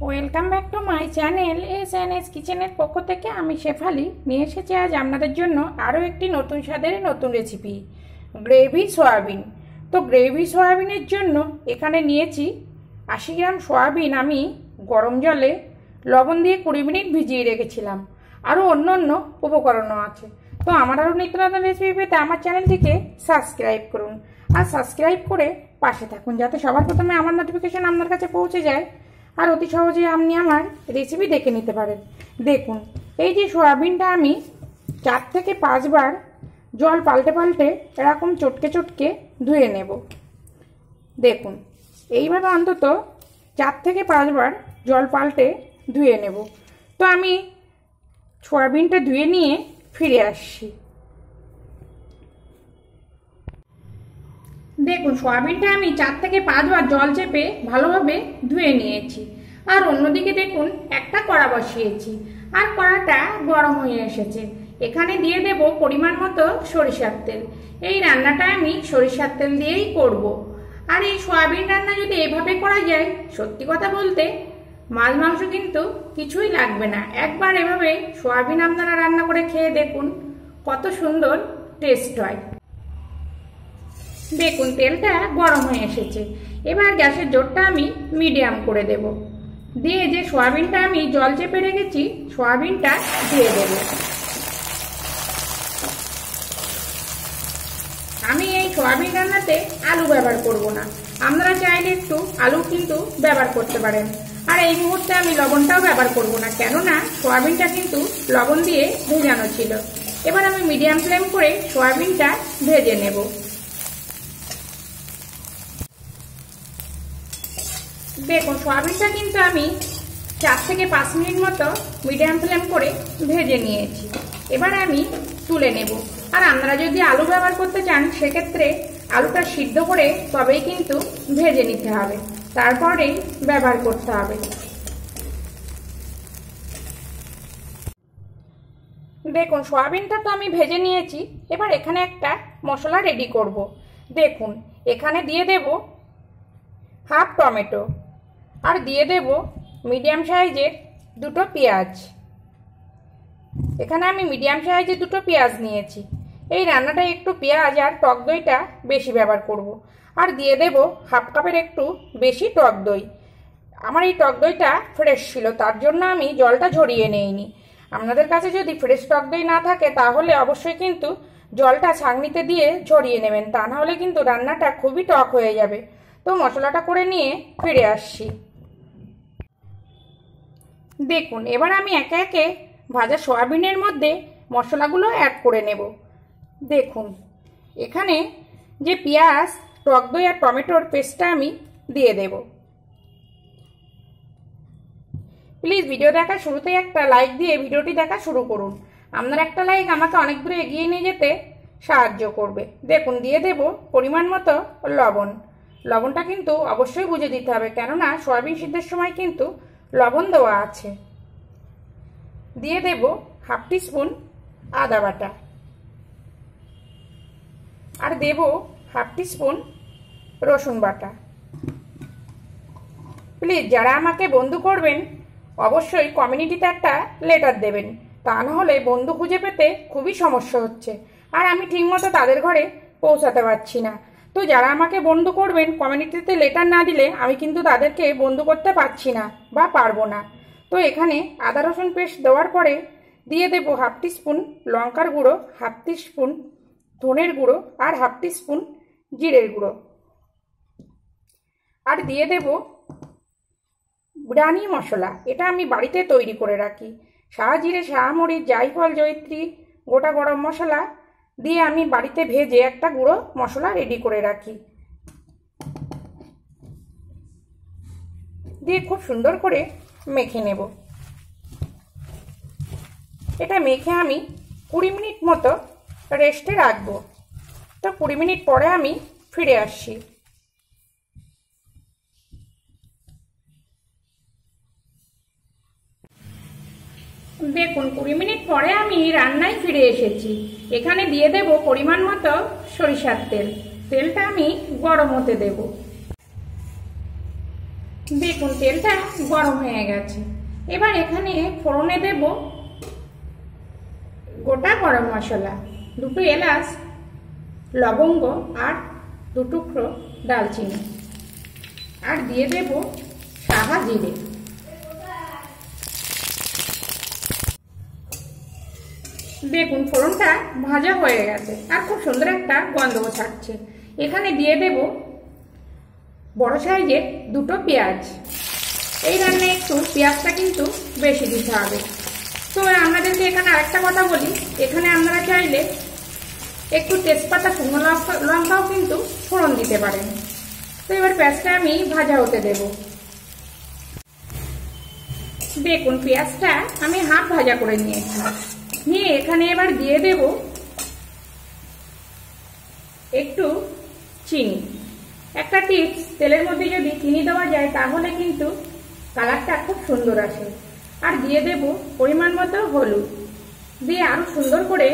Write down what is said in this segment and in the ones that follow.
Welcome back to my channel S কিচেনের পক্ষ থেকে আমি শেফালি নিয়ে এসেছি আজ আপনাদের জন্য আরও একটি নতুন স্বাদের নতুন রেসিপি গ্রেভি সয়াবিন। তো গ্রেভি সয়াবিনের জন্য এখানে নিয়েছি 80 গ্রাম সয়াবিন। আমি গরম জলে লবণ দিয়ে 20 মিনিট ভিজিয়ে রেখেছিলাম। আরও অন্য অন্য উপকরণও আছে। তো আমার আরও নিত্য নতুন রেসিপি পেতে আমার চ্যানেলটিকে সাবস্ক্রাইব করুন আর সাবস্ক্রাইব করে পাশে থাকুন, যাতে সবার প্রথমে আমার নোটিফিকেশন আপনার কাছে পৌঁছে যায় আর অতি সহজে আপনি আমার রেসিপি দেখে নিতে পারেন। দেখুন, এই যে সয়াবিনটা আমি 4 থেকে 5 বার জল পাল্টে পাল্টে এরকম চটকে চটকে ধুয়ে নেব। দেখুন, এইভাবে অন্তত 4 থেকে 5 বার জল পাল্টে ধুয়ে নেব। তো আমি সয়াবিনটা ধুয়ে নিয়ে ফিরে আসছি। দেখুন, সয়াবিনটা আমি 4 থেকে 5 বার জল চেপে ভালোভাবে ধুয়ে নিয়েছি। আর অন্যদিকে দেখুন, একটা কড়া বসিয়েছি আর কড়াটা গরম হয়ে এসেছে। এখানে দিয়ে দেব পরিমাণ মতো সরিষার তেল। এই রান্নাটা আমি সরিষার তেল দিয়েই করব। আর এই সয়াবিন রান্না যদি এভাবে করা যায়, সত্যি কথা বলতে মাছ মাংস কিন্তু কিছুই লাগবে না। একবার এভাবে সয়াবিন আপনারা রান্না করে খেয়ে দেখুন, কত সুন্দর টেস্ট হয়। দেখুন, তেলটা গরম হয়ে এসেছে। এবার গ্যাসের জোরটা আমি মিডিয়াম করে দেব। দিয়ে যে সয়াবিনটা আমি জল চেপে রেখেছি সয়াবিনটা দিয়ে দেব। আমি এই সয়াবিন রান্নাতে আলু ব্যবহার করব না, আপনারা চাইলে একটু আলু কিন্তু ব্যবহার করতে পারেন। আর এই মুহূর্তে আমি লবণটাও ব্যবহার করব না, কেননা সয়াবিনটা কিন্তু লবণ দিয়ে ভেজানো ছিল। এবার আমি মিডিয়াম ফ্লেম করে সয়াবিনটা ভেজে নেব। দেখুন, সয়াবিনটা কিন্তু আমি 4 থেকে 5 মিনিট মতো মিডিয়াম ফ্লেম করে ভেজে নিয়েছি। এবার আমি তুলে নেব। আর আপনারা যদি আলু ব্যবহার করতে চান, সেক্ষেত্রে আলুটা সিদ্ধ করে তবেই কিন্তু ভেজে নিতে হবে, তারপরেই ব্যবহার করতে হবে। দেখুন, সয়াবিনটা তো আমি ভেজে নিয়েছি। এবার এখানে একটা মশলা রেডি করব। দেখুন, এখানে দিয়ে দেব হাফ টমেটো আর দিয়ে দেব মিডিয়াম সাইজের 2টো পেঁয়াজ। এখানে আমি মিডিয়াম সাইজের 2টো পেঁয়াজ নিয়েছি। এই রান্নাটা একটু পেঁয়াজ আর টক দইটা বেশি ব্যবহার করব। আর দিয়ে দেব হাফ কাপের একটু বেশি টক দই। আমার এই টক দইটা ফ্রেশ ছিল, তার জন্য আমি জলটা ঝরিয়ে নেইনি। আপনাদের কাছে যদি ফ্রেশ টক দই না থাকে, তাহলে অবশ্যই কিন্তু জলটা ছাঁকনিতে দিয়ে ঝরিয়ে নেবেন, তা নাহলে কিন্তু রান্নাটা খুবই টক হয়ে যাবে। তো মশলাটা করে নিয়ে ফিরে আসছি। দেখুন, এবার আমি একে একে ভাজা সয়াবিনের মধ্যে মশলাগুলো অ্যাড করে নেব। দেখুন, এখানে যে পেঁয়াজ, টক দই আর টমেটোর পেস্টটা আমি দিয়ে দেব। প্লিজ ভিডিও দেখার শুরুতেই একটা লাইক দিয়ে ভিডিওটি দেখা শুরু করুন। আপনার একটা লাইক আমাকে অনেক দূরে এগিয়ে নিয়ে যেতে সাহায্য করবে। দেখুন, দিয়ে দেব পরিমাণ মতো লবণ। লবণটা কিন্তু অবশ্যই বুঝে দিতে হবে, কেননা সয়াবিন সিদ্ধের সময় কিন্তু লবণ দেওয়া আছে। দিয়ে দেব হাফ টিস্পুন আদা বাটা আর দেব হাফ টিস্পুন রসুন বাটা। প্লিজ যারা আমাকে বন্ধু করবেন, অবশ্যই কমিউনিটিতে একটা লেটার দেবেন, তা না হলে বন্ধু খুঁজে পেতে খুবই সমস্যা হচ্ছে আর আমি ঠিকমতো তাদের ঘরে পৌঁছাতে পারছি না। তো যারা আমাকে বন্ধু করবেন, কমিউনিটিতে লেটার না দিলে আমি কিন্তু তাদেরকে বন্ধু করতে পারছি না বা পারবো না। তো এখানে আদা রসুন পেস্ট দেওয়ার পরে দিয়ে দেব হাফ টিস্পুন লঙ্কার গুঁড়ো, হাফ টিস্পুন ধনের গুঁড়ো আর হাফ টিস্পুন জিরের গুঁড়ো। আর দিয়ে দেব বিরিয়ানি মশলা। এটা আমি বাড়িতে তৈরি করে রাখি। সাহা জিরে, সাহা মরিচ, জায়ফল, জয়িত্রী, গোটা গরম মশলা দিয়ে আমি বাড়িতে ভেজে একটা গুঁড়ো মশলা রেডি করে রাখি। দিয়ে খুব সুন্দর করে মেখে নেব। এটা মেখে আমি 20 মিনিট মতো রেস্টে রাখবো। তো 20 মিনিট পরে আমি ফিরে আসছি। দেখুন, 20 মিনিট পরে আমি রান্নায় ফিরে এসেছি। এখানে দিয়ে দেব পরিমাণ মতো সরিষার তেল। তেলটা আমি গরম হতে দেব। দেখুন তেলটা গরম হয়ে গেছে। এবার এখানে ফোড়নে দেব গোটা গরম মশলা, 2 এলাচ, লবঙ্গ আর 2 টুকরো দালচিনি, আর দিয়ে দেব সাদা জিরে। দেখুন ফোড়নটা ভাজা হয়ে গেছে আর খুব সুন্দর একটা গন্ধ ছাড়ছে। এখানে দিয়ে দেব বড় সাইজের 2টো পেঁয়াজ। এই রান্নায় একটু পেঁয়াজটা কিন্তু বেশি দিতে হবে। তো আপনাদেরকে এখানে আরেকটা কথা বলি, এখানে আপনারা চাইলে একটু তেজপাতা, শুকনো লঙ্কাও কিন্তু ফোড়ন দিতে পারেন। তো এবার পেঁয়াজটা আমি ভাজা হতে দেব। দেখুন পেঁয়াজটা আমি হাফ ভাজা করে নিয়েছি। নিয়ে এখানে এবার দিয়ে দেব একটু চিনি। একটা টিপস, তেলের মধ্যে যদি চিনি দেওয়া যায় তাহলে কিন্তু কালারটা খুব সুন্দর আসে। আর দিয়ে দেব পরিমাণ মতো হলুদ, দিয়ে আরো সুন্দর করে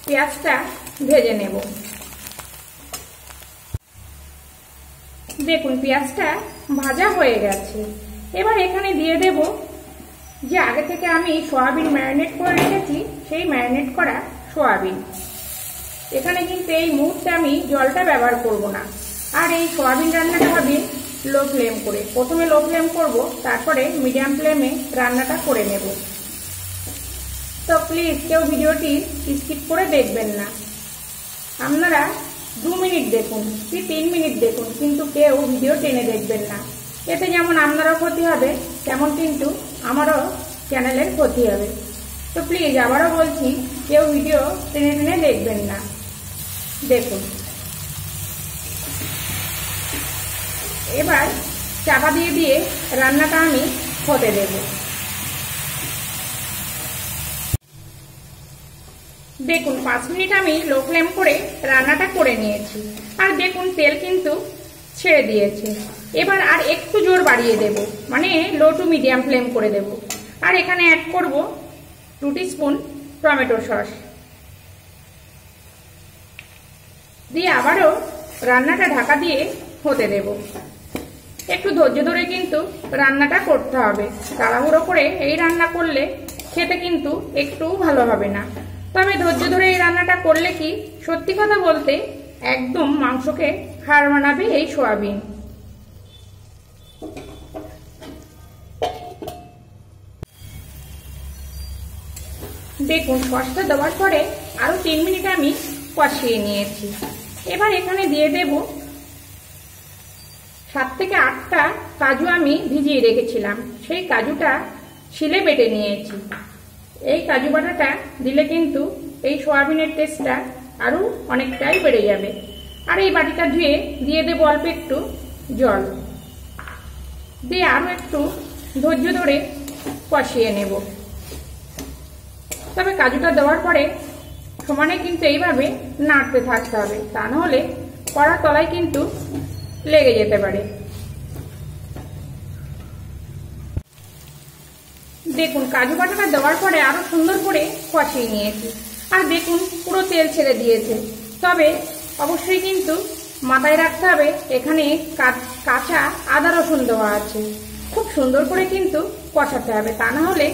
পেঁয়াজটা ভেজে নেব। দেখুন পেঁয়াজটা ভাজা হয়ে গেছে। এবার এখানে দিয়ে দেব যে আগে থেকে আমি সয়াবিন ম্যারিনেট করে রেখেছি, সেই ম্যারিনেট করা সয়াবিন। এখানে কিন্তু এই মুহূর্তে আমি জলটা ব্যবহার করব না। আর এই সয়াবিন রান্নাটা হবে লো ফ্লেম করে। প্রথমে লো ফ্লেম করব, তারপরে মিডিয়াম ফ্লেমে রান্নাটা করে নেব। তো প্লিজ কেউ ভিডিওটি স্কিপ করে দেখবেন না। আপনারা 2 মিনিট দেখুন কি 3 মিনিট দেখুন, কিন্তু কেউ ভিডিও টেনে দেখবেন না। এতে যেমন আপনারও ক্ষতি হবে, তেমন কিন্তু আমারও চ্যানেলের ক্ষতি হবে। তো প্লিজ আবারও বলছি, কেউ ভিডিও টেনে টেনে দেখবেন না। দেখুন এবার চাপা দিয়ে দিয়ে রান্নাটা আমি হতে দেব। দেখুন 5 মিনিট আমি লো ফ্লেম করে রান্নাটা করে নিয়েছি। আর দেখুন তেল কিন্তু ছেড়ে দিয়েছে। এবার আর একটু জোর বাড়িয়ে দেব, মানে লো টু মিডিয়াম ফ্লেম করে দেব। আর এখানে অ্যাড করব 2 টিস্পুন টমেটো সস, দিয়ে আবারও রান্নাটা ঢাকা দিয়ে হতে দেব। একটু ধৈর্য ধরে কিন্তু রান্নাটা করতে হবে। তাড়াহুড়ো করে এই রান্না করলে খেতে কিন্তু একটু ভালো হবে না। তবে ধৈর্য ধরে এই রান্নাটা করলে কি, সত্যি কথা বলতে একদম মাংসকে হার মানাবে এই সয়াবিন। দেখুন সসটা দেওয়ার পরে আরো 3 মিনিট আমি কষিয়ে নিয়েছি। এবার এখানে দিয়ে দেব 7 থেকে 8টা কাজু আমি ভিজিয়ে রেখেছিলাম, সেই কাজুটা শিলে বেটে নিয়েছি। এই কাজু বাটাটা দিলে কিন্তু এই সয়াবিনের টেস্টটা আরো অনেকটাই বেড়ে যাবে। আর এই বাটিটা ধুয়ে দিয়ে দেব অল্প একটু জল, দিয়ে আরো একটু ধৈর্য ধরে কষিয়ে নেব। তবে কাজুটা দেওয়ার পরে সমানে কিন্তু এইভাবে নাড়তে থাকতে হবে, তা নাহলে কড়ার তলায় কিন্তু লেগে যেতে পারে। দেখুন কাজু বাটাটা দেওয়ার পরে আরো সুন্দর করে কষিয়ে নিয়েছি। আর দেখুন পুরো তেল ছেড়ে দিয়েছে। তবে অবশ্যই কিন্তু মাথায় রাখতে হবে, এখানে কাঁচা আদা রসুন দেওয়া আছে। খুব সুন্দর করে কিন্তু কষাতে হবে, তা না হলে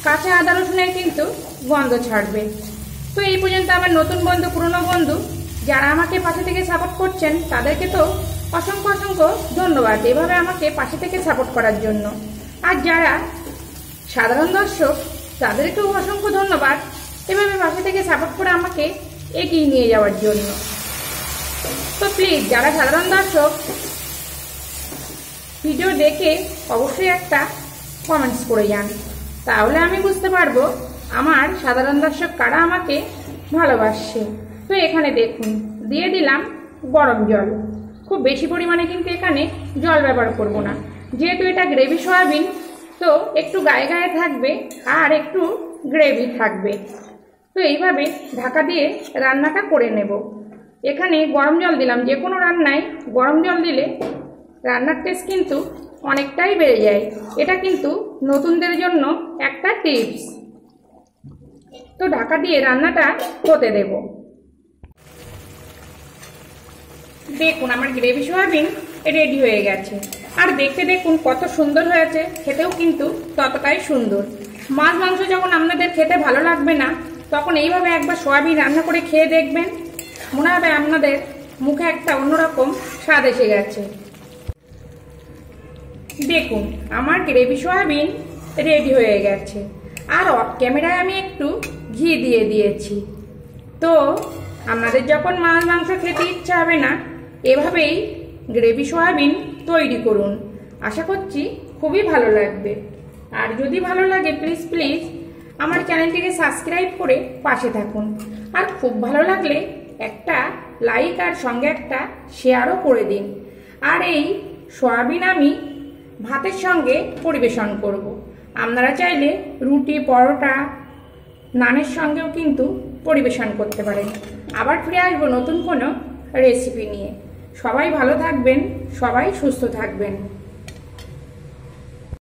কাঁচা আদা রসুনের কিন্তু গন্ধ ছাড়বে। তো এই পর্যন্ত আমার নতুন বন্ধু, পুরনো বন্ধু যারা আমাকে পাশে থেকে সাপোর্ট করছেন, তাদেরকে তো অসংখ্য অসংখ্য ধন্যবাদ এভাবে আমাকে পাশে থেকে সাপোর্ট করার জন্য। আর যারা সাধারণ দর্শক, তাদেরকেও অসংখ্য ধন্যবাদ এভাবে পাশে থেকে সাপোর্ট করে আমাকে এগিয়ে নিয়ে যাওয়ার জন্য। তো প্লিজ যারা সাধারণ দর্শক, ভিডিও দেখে অবশ্যই একটা কমেন্টস করে যান, তাহলে আমি বুঝতে পারবো আমার সাধারণ দর্শক কারা আমাকে ভালোবাসছে। তো এখানে দেখুন দিয়ে দিলাম গরম জল। খুব বেশি পরিমাণে কিন্তু এখানে জল ব্যবহার করব না, যেহেতু এটা গ্রেভি সয়াবিন, তো একটু গায়ে গায়ে থাকবে আর একটু গ্রেভি থাকবে। তো এইভাবে ঢাকা দিয়ে রান্নাটা করে নেব। এখানে গরম জল দিলাম, যে কোনো রান্নায় গরম জল দিলে রান্নার টেস্ট কিন্তু অনেকটাই বেড়ে যায়। এটা কিন্তু নতুনদের জন্য একটা টিপস। তো ঢাকা দিয়ে রান্নাটা হতে দেব। দেখুন আমার গ্রেভি সয়াবিন রেডি হয়ে গেছে। আর দেখতে দেখুন কত সুন্দর হয়েছে, খেতেও কিন্তু ততটাই সুন্দর। মাছ মাংস যখন আপনাদের খেতে ভালো লাগবে না, তখন এইভাবে একবার সয়াবিন রান্না করে খেয়ে দেখবেন, মনে হবে আপনাদের মুখে একটা অন্যরকম স্বাদ এসে গেছে। দেখুন আমার গ্রেভি সয়াবিন রেডি হয়ে গেছে। আর অফ ক্যামেরায় আমি একটু ঘি দিয়ে দিয়েছি। তো আপনাদের যখন মাছ মাংস খেতে ইচ্ছা হবে না, এভাবেই গ্রেভি সয়াবিন তৈরি করুন। আশা করছি খুবই ভালো লাগবে। আর যদি ভালো লাগে প্লিজ প্লিজ আমার চ্যানেলটিকে সাবস্ক্রাইব করে পাশে থাকুন। আর খুব ভালো লাগলে একটা লাইক আর সঙ্গে একটা শেয়ারও করে দিন। আর এই সয়াবিন আমি ভাতের সঙ্গে পরিবেশন করব। আপনারা চাইলে রুটি, পরোটা, নানের সঙ্গেও কিন্তু পরিবেশন করতে পারেন। আবার ফিরে আসবো নতুন কোনো রেসিপি নিয়ে। সবাই ভালো থাকবেন, সবাই সুস্থ থাকবেন।